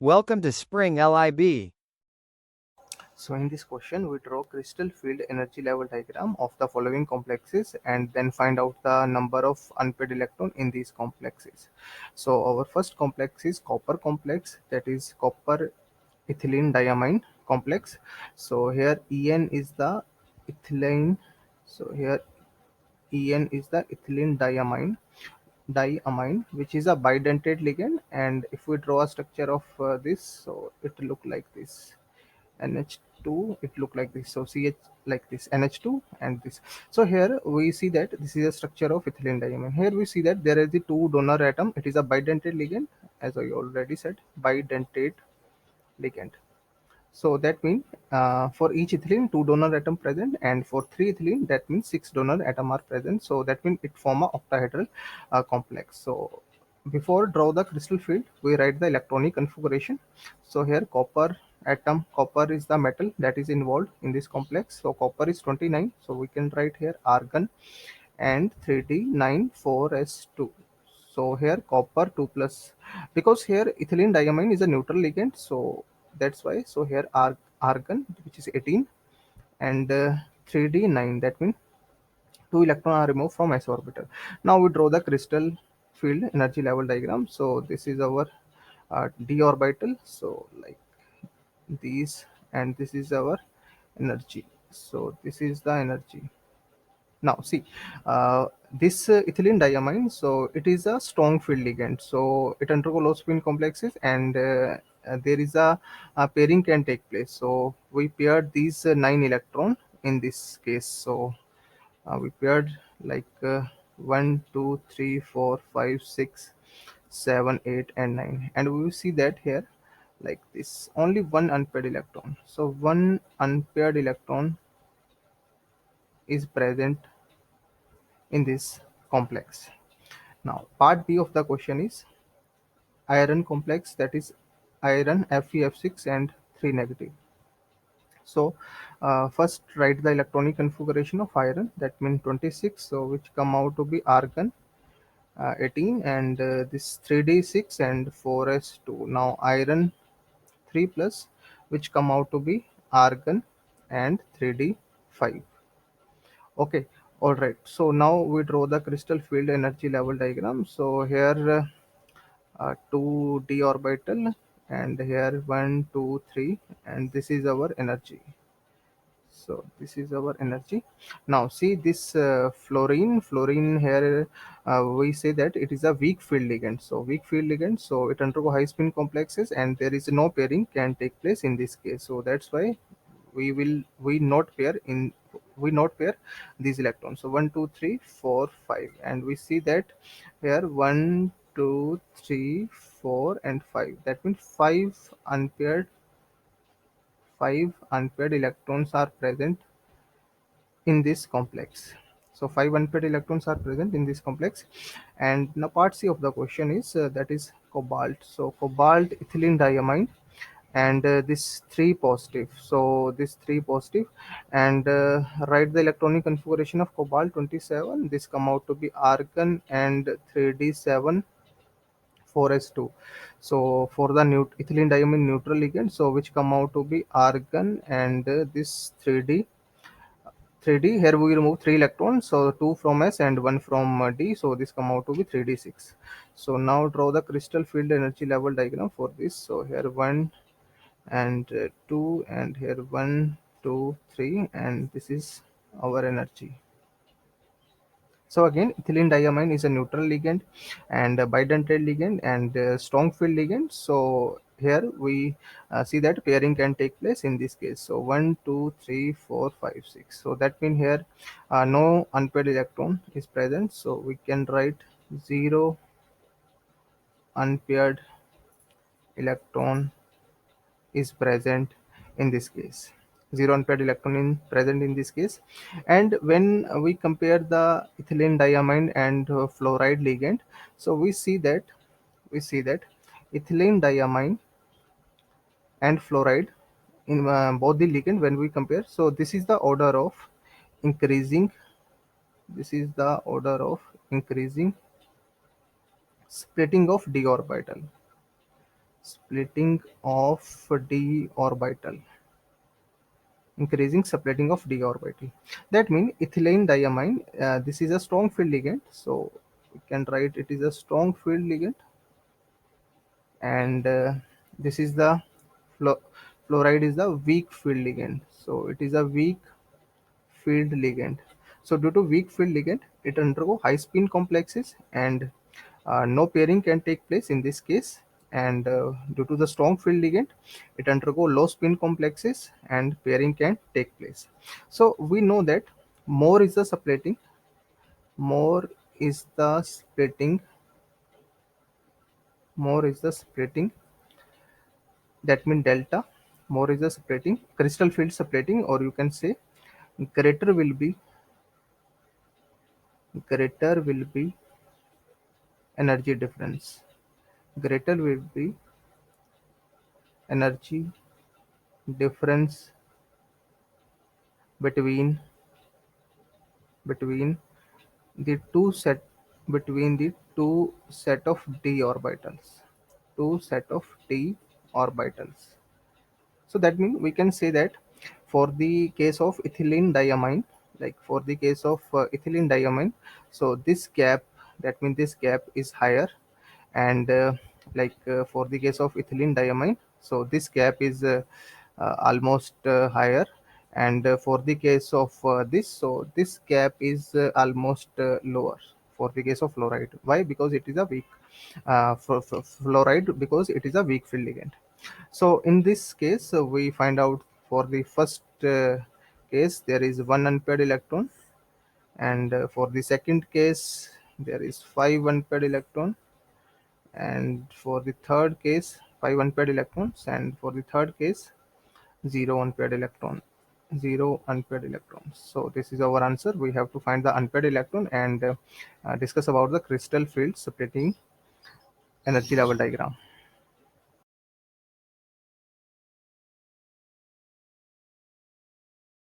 Welcome to Spring LIB. So in this question, we draw crystal field energy level diagram of the following complexes and then find out the number of unpaired electron in these complexes. So our first complex is copper complex, that is copper ethylene diamine complex. So here En is the ethylene. So here En is the ethylene diamine, which is a bidentate ligand, and if we draw a structure of this, so it look like this. NH2, it look like this. So CH like this, NH2 and this. So here we see that this is a structure of ethylene diamine. Here we see that there is the two donor atom. It is a bidentate ligand, as I already said, bidentate ligand. So that means for each ethylene, two donor atom present, and for three ethylene, that means six donor atom are present. So that means it form a octahedral complex. So before draw the crystal field, we write the electronic configuration. So here copper is the metal that is involved in this complex. So copper is 29. So we can write here argon and 3D94S2. So here copper 2 plus, because here ethylene diamine is a neutral ligand, so that's why. So here argon, which is 18, and 3D9, that means two electrons are removed from s orbital. Now we draw the crystal field energy level diagram. So this is our d orbital, so like these, and this is our energy. So this is the energy. Now see, this ethylene diamine, so it is a strong field ligand. So it undergo low spin complexes, and there is a pairing can take place. So we paired these nine electron in this case. So we paired like 1, 2, 3, 4, 5, 6, 7, 8, and 9, and we will see that here like this, only one unpaired electron. So one unpaired electron is present in this complex. Now, part B of the question is iron complex, that is iron FeF6 and 3 negative. So, first write the electronic configuration of iron, that means 26, so which come out to be argon 18, and this 3D6 and 4S2. Now, iron 3 plus, which come out to be argon and 3D5. Okay, all right. So now we draw the crystal field energy level diagram. So here 2d orbital, and here 1, 2, 3, and this is our energy. So this is our energy. Now see this fluorine here, we say that it is a weak field ligand. So weak field ligand, so it undergo high spin complexes, and there is no pairing can take place in this case. So that's why we not pair these electrons. So 1, 2, 3, 4, 5, and we see that here 1, 2, 3, 4, and 5. That means five unpaired electrons are present in this complex. So five unpaired electrons are present in this complex. And now part C of the question is that is cobalt. So cobalt ethylene diamine, and this 3 positive. So this 3 positive, and write the electronic configuration of cobalt 27. This come out to be argon and 3D7 4s2. So for the ethylene diamine neutral ligand, so which come out to be argon and this 3D. Here we remove 3 electrons, so 2 from S and 1 from D, so this come out to be 3D6. So now draw the crystal field energy level diagram for this. So here 1 and 2, and here 1, 2, 3, and this is our energy. So again, ethylene diamine is a neutral ligand and a bidentate ligand and a strong field ligand. So here we see that pairing can take place in this case. So 1, 2, 3, 4, 5, 6. So that means here no unpaired electron is present. So we can write 0 unpaired electron is present in this case. Zero unpaired electron in present in this case. And when we compare the ethylene diamine and fluoride ligand, so we see that ethylene diamine and fluoride in both the ligand, when we compare, so this is the order of increasing, this is the order of increasing splitting of d orbital. splitting of d orbital, increasing splitting of d orbital. That means ethylene diamine, this is a strong field ligand, so we can write it is a strong field ligand, and this is the flo- fluoride is the weak field ligand, so it is a weak field ligand. So due to weak field ligand, it undergo high spin complexes, and no pairing can take place in this case. And due to the strong field ligand, it undergo low spin complexes and pairing can take place. So we know that more is the splitting, more is the splitting, more is the splitting. That means delta. More is the splitting, crystal field splitting, or you can say greater will be greater will be energy difference. Greater will be energy difference between between the two set between the two set of d orbitals, two set of d orbitals. So that means we can say that for the case of ethylene diamine, like for the case of ethylene diamine, so this gap, that means this gap is higher, and for the case of ethylene diamine, so this gap is almost higher, and for the case of this, so this gap is almost lower for the case of fluoride. Why? Because it is a weak for fluoride, because it is a weak field ligand. So in this case, we find out for the first case there is one unpaired electron, and for the second case there is five unpaired electron, and for the third case five unpaired electrons, and for the third case zero unpaired electron, zero unpaired electrons. So this is our answer. We have to find the unpaired electron and discuss about the crystal field splitting energy level diagram.